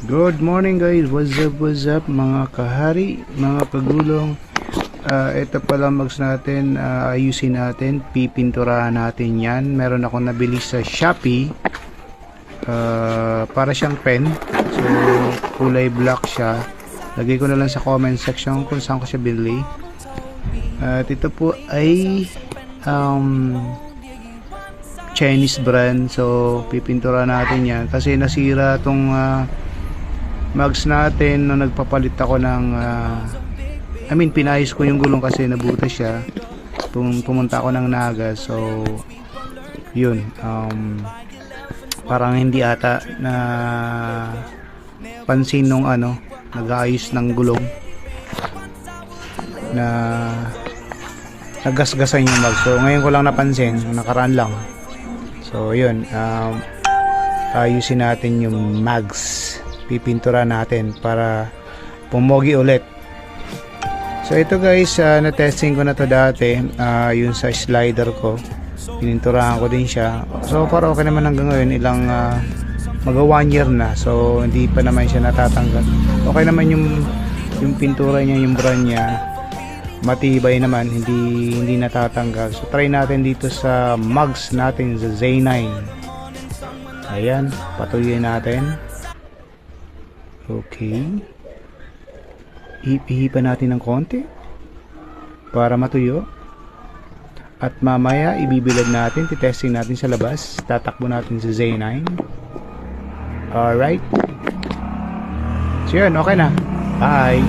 Good morning guys, what's up mga kahari, mga kagulong. Ito pala mags natin, ayusin natin, pipinturahan natin yan. Meron ako nabili sa Shopee, para siyang pen. So kulay black siya. Lagay ko na lang sa comment section kung saan ko siya bili. At ito po ay Chinese brand. So pipinturahan natin yan kasi nasira tong mags natin nung nagpapalit ako ng pinayos ko yung gulong kasi nabutas siya. Pumunta ako ng Naga, so yun, parang hindi ata na pansin nung nag-aayos ng gulong na nagasgasan yung mags. So ngayon ko lang napansin, nakaraan lang. So yun, ayusin natin yung mags, pipintura natin para pumogi ulit. So ito guys, na-testing ko na to dati, yung sa slider ko, pininturahan ko din siya. So para okay naman hanggang ngayon, ilang mag 1 year na, so hindi pa naman siya natatanggal. Okay naman yung pintura niya, yung brand niya, matibay naman, hindi natatanggal. So try natin dito sa mags natin, sa Z9. Ayan, patuloy natin. Okay, ihipan natin ng konti para matuyo, at mamaya ibibilad natin, titesting natin sa labas, tatakbo natin sa Z9. Alright, so yun, okay na, bye.